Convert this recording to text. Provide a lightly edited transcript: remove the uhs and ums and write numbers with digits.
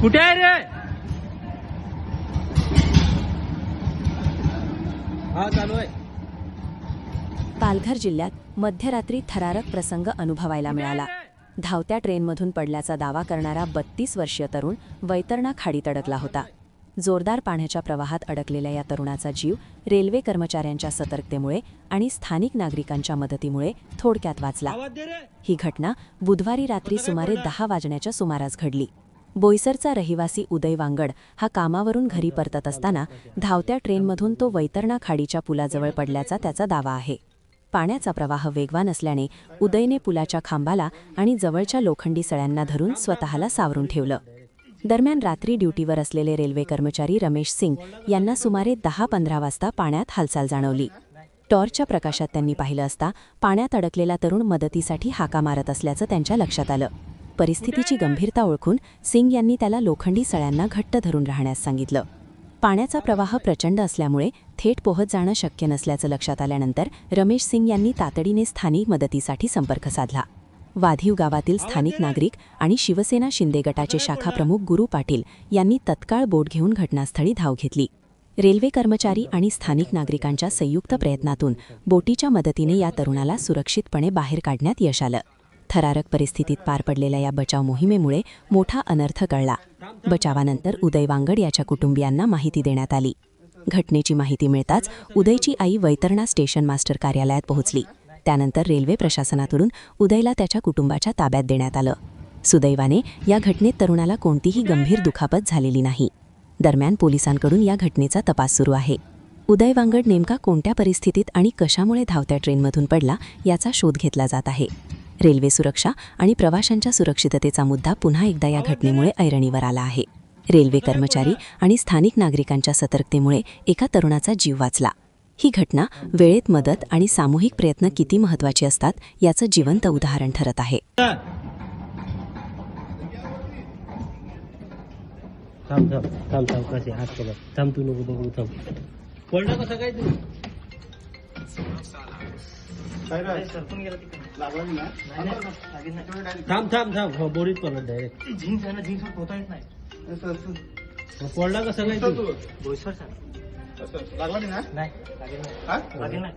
कुठे आहे रे? हा चालू आहे. पालघर जिल्ह्यात मध्यरात्री थरारक प्रसंग अनुभवायला मिळाला. धावत्या ट्रेनमधून पडल्याचा दावा करणारा 32 वर्षीय तरुण वैतरणा खाडीत अडकला होता. जोरदार पाण्याच्या प्रवाहात अडकलेल्या या तरुणाचा जीव रेल्वे कर्मचाऱ्यांच्या सतर्कतेमुळे आणि स्थानिक नागरिकांच्या मदतीमुळे थोडक्यात वाचला. ही घटना बुधवारी रात्री सुमारे 10 वाजण्याच्या सुमारास घडली. बोईसरचा रहिवासी उदय वांगड हा कामावरून घरी परतत असताना धावत्या ट्रेनमधून तो वैतरणा खाडीच्या पुलाजवळ पडल्याचा त्याचा दावा आहे. पाण्याचा प्रवाह वेगवान असल्याने उदयने पुलाच्या खांबाला आणि जवळच्या लोखंडी सळ्यांना धरून स्वतःला सावरून ठेवलं. दरम्यान रात्री ड्युटीवर असलेले रेल्वे कर्मचारी रमेश सिंग यांना सुमारे 10-15 वाजता पाण्यात हालचाल जाणवली. टॉर्चच्या प्रकाशात त्यांनी पाहिलं असता पाण्यात अडकलेला तरुण मदतीसाठी हाका मारत असल्याचं त्यांच्या लक्षात आलं. परिस्थितीची गंभीरता ओळखून सिंग यांनी त्याला लोखंडी सळ्यांना घट्ट धरून राहण्यास सांगितलं. पाण्याचा प्रवाह प्रचंड असल्यामुळे थेट पोहत जाणं शक्य नसल्याचं लक्षात आल्यानंतर रमेश सिंग यांनी तातडीने स्थानिक मदतीसाठी संपर्क साधला. वाधीव गावातील स्थानिक नागरिक आणि शिवसेना शिंदे गटाचे शाखा प्रमुख गुरु पाटील यांनी तत्काळ बोट घेऊन घटनास्थळी धाव घेतली. रेल्वे कर्मचारी आणि स्थानिक नागरिकांच्या संयुक्त प्रयत्नातून बोटीच्या मदतीने या तरुणाला सुरक्षितपणे बाहेर काढण्यात यश आलं. थरारक परिस्थितीत पार पडलेल्या या बचाव मोहिमेमुळे मोठा अनर्थ टळला. बचावानंतर उदय वांगड याच्या कुटुंबियांना माहिती देण्यात आली. घटनेची माहिती मिळताच उदयची आई वैतरणा स्टेशन मास्टर कार्यालयात पोहोचली. त्यानंतर रेल्वे प्रशासनाकडून उदयला त्याच्या कुटुंबाच्या ताब्यात देण्यात आलं. सुदैवाने या घटनेत तरुणाला कोणतीही गंभीर दुखापत झालेली नाही. दरम्यान पोलिसांकडून या घटनेचा तपास सुरू आहे. उदय वांगड नेमका कोणत्या परिस्थितीत आणि कशामुळे धावत्या ट्रेनमधून पडला याचा शोध घेतला जात आहे. रेल्वे सुरक्षा आणि प्रवाशांच्या सुरक्षिततेचा मुद्दा पुन्हा एकदा या घटनेमुळे ऐरणीवर आला आहे. रेल्वे कर्मचारी आणि स्थानिक नागरिकांच्या सतर्कतेमुळे एका तरुणाचा जीव वाचला. ही घटना वेळेत मदत आणि सामूहिक प्रयत्न किती महत्त्वाचे असतात याचं जिवंत उदाहरण ठरत आहे. थांब थांब थांब थांब कसे हात केला थांब तू नको बघू थांब पडलं कसं काय तू थांब थांब थांब हो बोरीत पडलं डायरेक्ट झिंक आहे ना झिंक होता येत नाही पडला कसं काय तू बोईसर लागला नाही ना नाही लागेल नाही